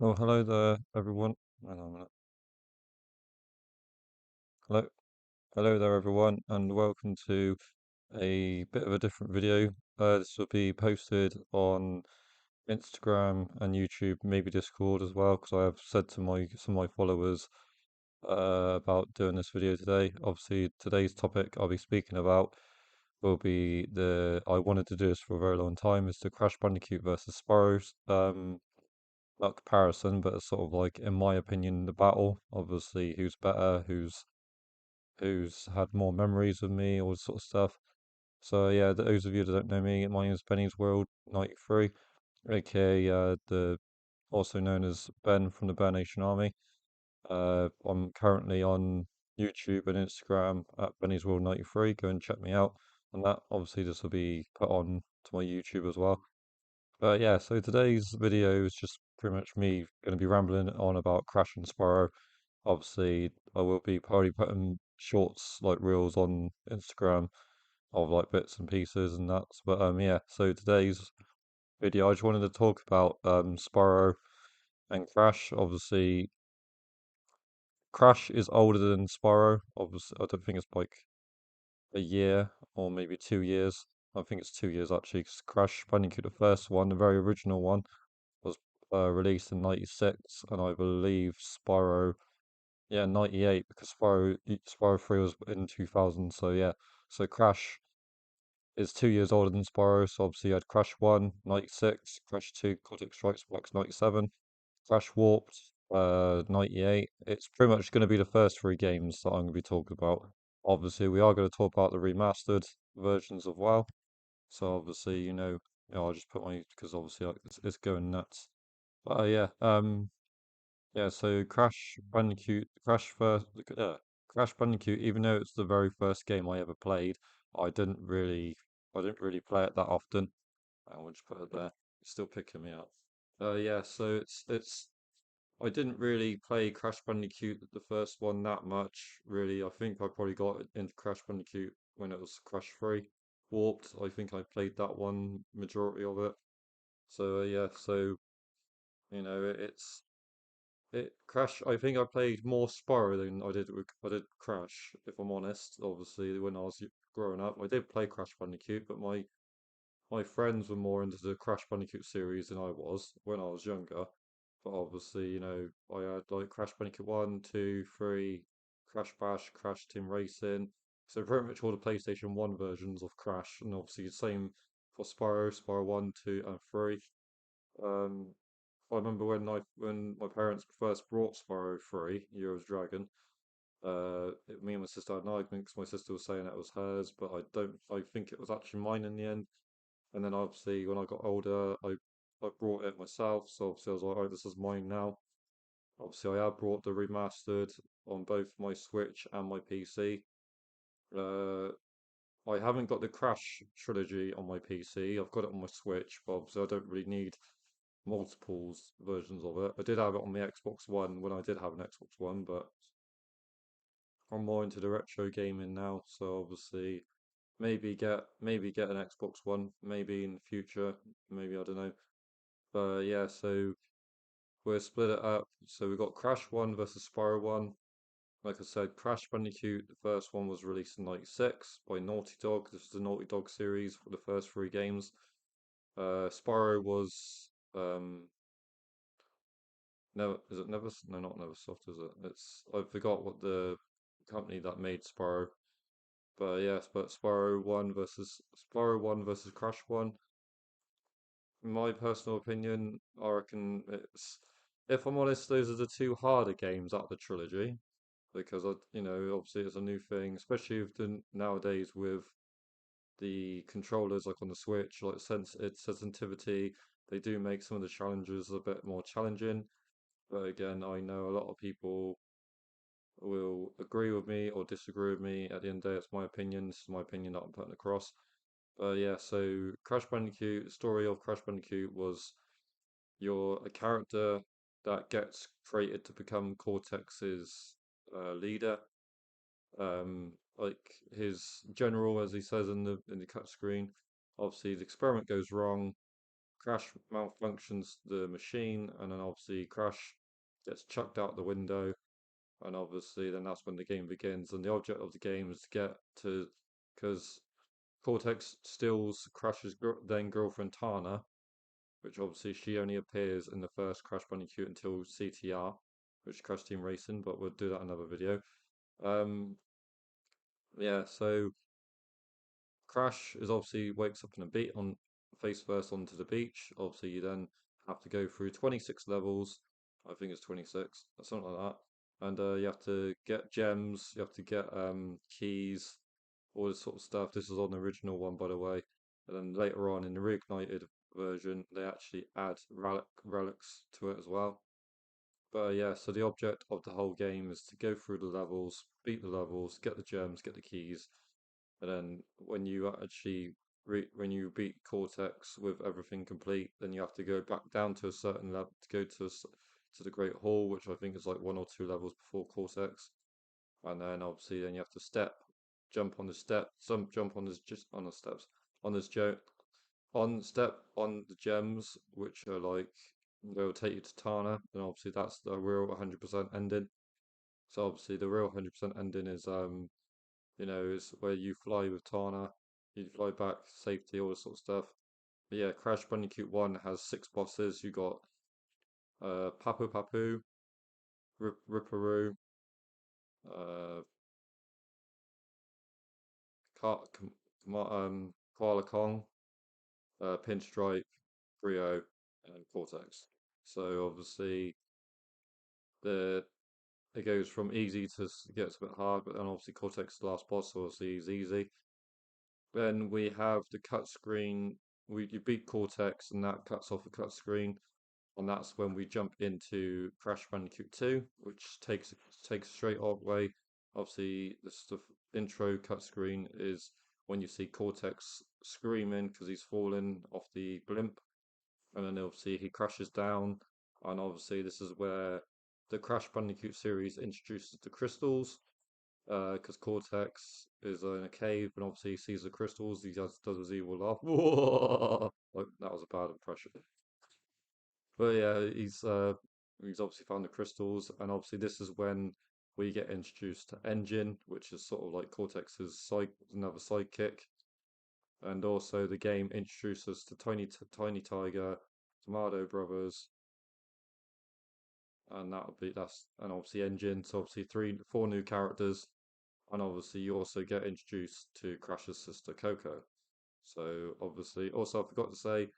Well, hello there, everyone. Hang on a minute. Hello, hello there, everyone, and welcome to a bit of a different video. This will be posted on Instagram and YouTube, maybe Discord as well, because I have said to my some of my followers about doing this video today. Obviously, today's topic I'll be speaking about will be I wanted to do this for a very long time, is the Crash Bandicoot versus Spyro not comparison, but it's sort of like, in my opinion, the battle. Obviously, who's better, who's had more memories of me, all this sort of stuff. So yeah, those of you that don't know me, my name is Benny's World 93, aka the also known as Ben from the Bear Nation Army. I'm currently on YouTube and Instagram at Benny's World 93. Go and check me out. And that obviously this will be put on to my YouTube as well. But yeah, so today's video is just pretty much me going to be rambling on about Crash and Spyro. Obviously, I will be probably putting shorts like reels on Instagram of like bits and pieces and that. But yeah, so today's video, I just wanted to talk about Spyro and Crash. Obviously, Crash is older than Spyro. Obviously, I don't think it's like a year or maybe 2 years. I think it's 2 years actually, 'cause Crash Bandicoot, the first one, the very original one, was released in '96, and I believe Spyro, yeah, '98, because Spyro 3 was in 2000. So yeah, so Crash is 2 years older than Spyro. So obviously you had Crash 1, '96, Crash 2, Cortex Strikes Back, '97, Crash Warped, '98. It's pretty much going to be the first three games that I'm going to be talking about. Obviously, we are going to talk about the remastered versions of WoW. So obviously, I'll just put my, because obviously like, it's going nuts. But yeah, yeah. So Crash Bandicoot. Even though it's the very first game I ever played, I didn't really, I didn't really play it that often. I will just put it there. It's still picking me up. Yeah. So it's. I didn't really play Crash Bandicoot, the first one, that much. Really, I think I probably got into Crash Bandicoot when it was Crash 3. Warped, I think I played that one majority of it. So yeah, so it's it Crash. I think I played more Spyro than I did Crash, if I'm honest. Obviously, when I was growing up, I did play Crash Bandicoot, but my friends were more into the Crash Bandicoot series than I was when I was younger. But obviously, I had like Crash Bandicoot 1, 2, 3, Crash Bash, Crash Team Racing. So pretty much all the PlayStation 1 versions of Crash, and obviously the same for Spyro 1, 2, and 3. Um, I remember when my parents first brought Spyro 3, Year of Dragon. Me and my sister had an argument because my sister was saying it was hers, but I think it was actually mine in the end. And then obviously when I got older, I brought it myself. So obviously I was like, oh, this is mine now. Obviously I have brought the remastered on both my Switch and my PC. Uh, I haven't got the Crash trilogy on my PC. I've got it on my Switch, but obviously I don't really need multiples versions of it. I did have it on the Xbox One when I did have an Xbox One, but I'm more into the retro gaming now. So obviously maybe get an Xbox One, maybe in the future, maybe I don't know. But yeah, so we're split it up. So we got Crash 1 versus Spyro 1. Like I said, Crash Bandicoot, the first one was released in '96 by Naughty Dog. This is the Naughty Dog series for the first three games. Spyro was never is it never no, not Neversoft, is it? It's, I forgot what the company that made Spyro. But yes, but Spyro 1 versus Crash 1. In my personal opinion, I reckon if I'm honest, those are the two harder games out of the trilogy, because obviously it's a new thing, especially nowadays with the controllers like on the Switch, like its sensitivity. They do make some of the challenges a bit more challenging. But again, I know a lot of people will agree with me or disagree with me. At the end of the day, it's my opinion. This is my opinion that I'm putting across. But yeah, so Crash Bandicoot, the story of Crash Bandicoot was you're a character that gets created to become Cortex's leader. Like his general, as he says in the cut screen. Obviously, the experiment goes wrong. Crash malfunctions the machine, and then obviously Crash gets chucked out the window, and obviously then that's when the game begins. And the object of the game is to get to, because Cortex steals Crash's then girlfriend Tana, which obviously she only appears in the first Crash Bandicoot until CTR, which is Crash Team Racing, but we'll do that in another video. Um, yeah, so Crash is obviously wakes up in a beat on face first onto the beach. Obviously, you then have to go through 26 levels. I think it's 26, or something like that. And you have to get gems, you have to get keys, all this sort of stuff. This is on the original one, by the way. And then later on in the reignited version, they actually add relics to it as well. But yeah, so the object of the whole game is to go through the levels, beat the levels, get the gems, get the keys, and then when you actually when you beat Cortex with everything complete, then you have to go back down to a certain level to go to to the Great Hall, which I think is like one or two levels before Cortex. And then obviously then you have to jump on the step, some jump on this just on the steps, on this on step on the gems, which are like they'll take you to Tana, and obviously that's the real 100% ending. So obviously the real 100% ending is is where you fly with Tana, you fly back, safety, all this sort of stuff. But yeah, Crash Bandicoot 1 has six bosses. You got Papu Papu, Ripperoo, uh, Koala Kong, Pinstripe, Brio, and Cortex. So obviously the it goes from easy to gets a bit hard, but then obviously Cortex is the last boss, so obviously is easy. Then we have the cut screen. You beat Cortex, and that cuts off the cut screen, and that's when we jump into Crash Bandicoot 2, which takes straight all the way. Obviously, the stuff intro cut screen is when you see Cortex screaming because he's fallen off the blimp, and then obviously he crashes down, and obviously this is where the Crash Bandicoot series introduces the crystals. Because Cortex is in a cave and obviously he sees the crystals, he does his evil laugh. Like, that was a bad impression. But yeah, he's obviously found the crystals, and obviously this is when we get introduced to Engine, which is sort of like Cortex's another sidekick, and also the game introduces us to Tiny Tiger, Tomato Brothers, and that's and obviously Engine. So obviously four new characters, and obviously you also get introduced to Crash's sister Coco. So obviously, also I forgot to say,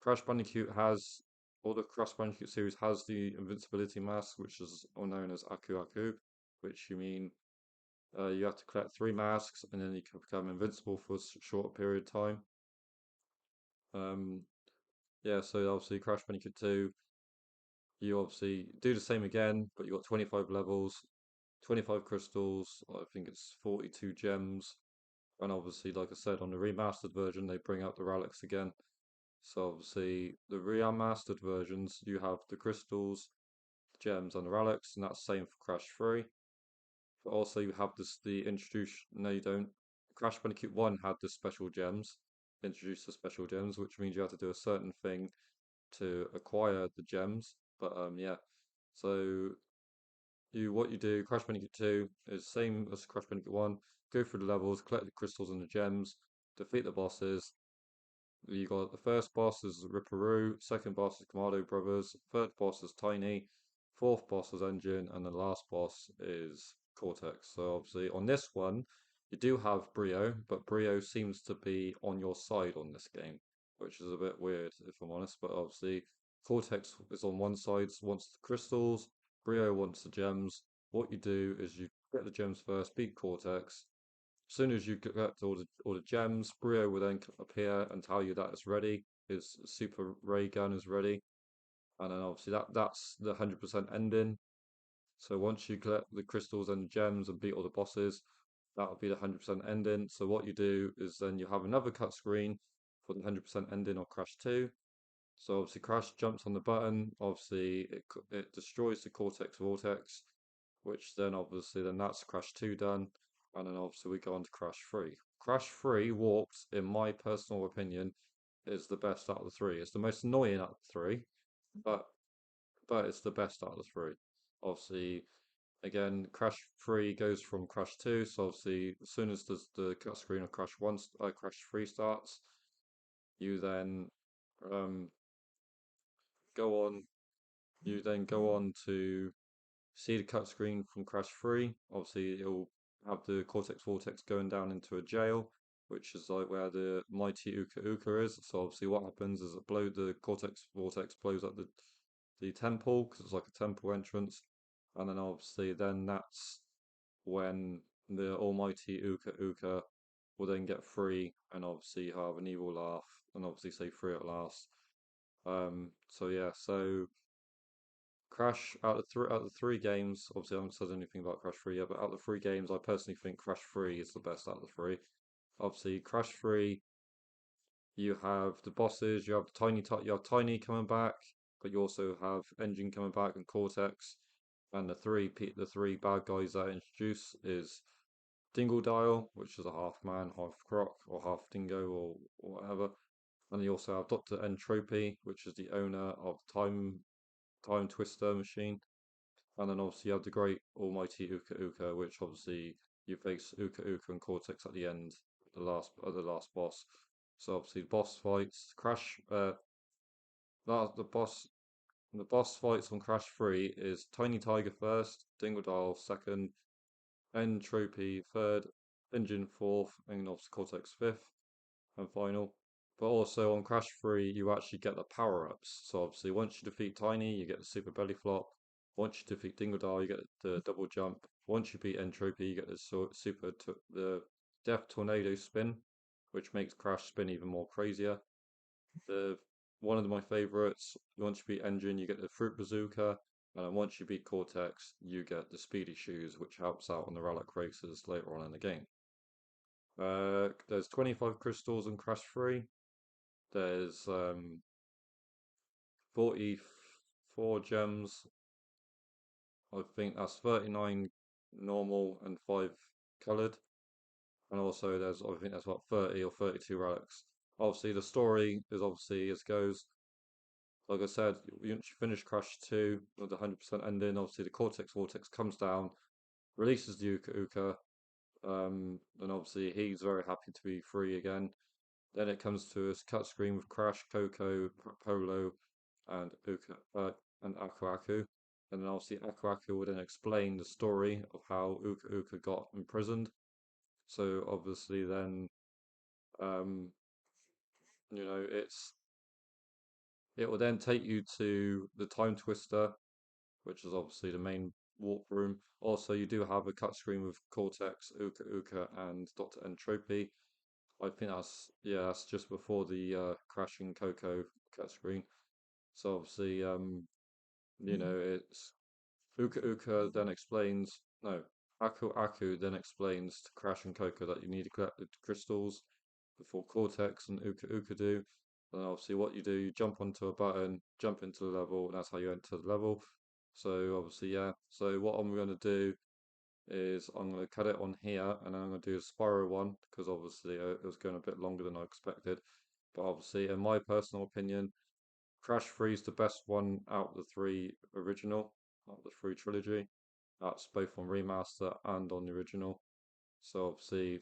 Crash Bandicoot has, or the Crash Bandicoot series has the invincibility mask, which is known as Aku Aku, which you mean you have to collect three masks and then you can become invincible for a short period of time. Um, yeah, so obviously Crash Bandicoot 2, you obviously do the same again, but you got 25 levels, 25 crystals, I think it's 42 gems, and obviously, like I said, on the remastered version, they bring out the relics again. So obviously, the remastered versions, you have the crystals, gems, and the relics, and that's the same for Crash 3. But also, you have the introduce. No, you don't. Crash Bandicoot 1 had the special gems, introduced the special gems, which means you have to do a certain thing to acquire the gems. But yeah. So what you do, Crash Bandicoot 2 is same as Crash Bandicoot 1. Go through the levels, collect the crystals and the gems, defeat the bosses. You got the first boss is Ripperoo, second boss is Kamado Brothers, third boss is Tiny, fourth boss is Engine, and the last boss is Cortex. So obviously on this one, you do have Brio, but Brio seems to be on your side on this game, which is a bit weird if I'm honest. But obviously Cortex is on one side, wants the crystals, Brio wants the gems. What you do is you get the gems first, beat Cortex, as soon as you get all the gems, Brio will then appear and tell you that it's ready. His super ray gun is ready, and then obviously that's the 100% ending. So once you collect the crystals and gems and beat all the bosses, that'll be the 100% ending. So what you do is then you have another cut screen for the 100% ending of Crash 2. So obviously Crash jumps on the button. Obviously it destroys the Cortex Vortex, which then obviously then that's Crash 2 done, and then obviously we go on to Crash 3. Crash 3 warps, in my personal opinion, is the best out of the three. It's the most annoying out of the three, but it's the best out of the three. Obviously, again, Crash 3 goes from Crash 2, so obviously as soon as the cut screen of Crash 3 starts, you then um, go on go on to see the cut screen from Crash 3. Obviously, it'll have the Cortex Vortex going down into a jail, which is like where the mighty Uka Uka is. So obviously, what happens is the Cortex Vortex blows up the temple because it's like a temple entrance, and then obviously that's when the almighty Uka Uka will then get free and obviously have an evil laugh and obviously say free at last. So yeah, so Crash out of the three games, obviously I haven't said anything about Crash 3 yet, but out of the three games, I personally think Crash 3 is the best out of the three. Obviously, Crash 3, you have the bosses, you have Tiny coming back, but you also have Engine coming back and Cortex, and the three bad guys that introduce is Dingle Dial, which is a half man, half croc, or half dingo, or whatever. And you also have Dr. Entropy, which is the owner of Time Twister machine. And then obviously you have the great almighty Uka Uka, which obviously you face Uka Uka and Cortex at the end, the last boss. So obviously boss fights, the boss fights on Crash 3 is Tiny Tiger first, Dingodile second, Entropy third, Engine fourth, and obviously Cortex fifth and final. But also on Crash 3, you actually get the power ups. So obviously, once you defeat Tiny, you get the super belly flop. Once you defeat Dingodile, you get the double jump. Once you beat Entropy, you get the Death Tornado spin, which makes Crash spin even more crazier. The One of my favorites. Once you beat Engine, you get the Fruit Bazooka, and then once you beat Cortex, you get the Speedy Shoes, which helps out on the relic races later on in the game. There's 25 crystals in Crash 3. There's 44 gems. I think that's 39 normal and 5 coloured. And also I think that's about 30 or 32 relics. Obviously the story is obviously as goes. Like I said, once you finish Crash 2 with the 100% ending, obviously the Cortex Vortex comes down, releases the Uka Uka, and obviously he's very happy to be free again. Then it comes to a cut screen with Crash, Coco, Polo, and and Aku Aku. And then obviously Aku Aku would then explain the story of how Uka Uka got imprisoned. So obviously then, um, you know, it will then take you to the Time Twister, which is obviously the main warp room. Also, you do have a cut screen with Cortex, Uka Uka, and Dr. Entropy. I think that's just before the crashing Coco cut screen. So obviously, it's Uka Uka then explains no, Aku Aku then explains to Crash and Coco that you need to collect the crystals before Cortex and Uka Uka do. And obviously, what you do, you jump onto a button, jump into the level, and that's how you enter the level. So obviously, yeah. So what I'm going to do is I'm going to cut it on here, and then I'm going to do a spiral one because obviously it was going a bit longer than I expected. But obviously, in my personal opinion, Crash 3 is the best one out of the three original, out of the three trilogy. That's both on remaster and on the original. So obviously,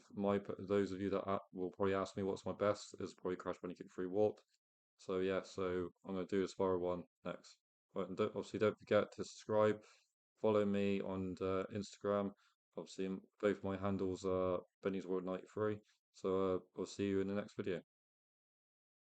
those of you that will probably ask me what's my best is probably Crash Bandicoot 3 Warp. So yeah, so I'm gonna do the Spiral one next. But obviously, don't forget to subscribe, follow me on Instagram. Obviously, both my handles are Benny's World 93. So I'll see you in the next video.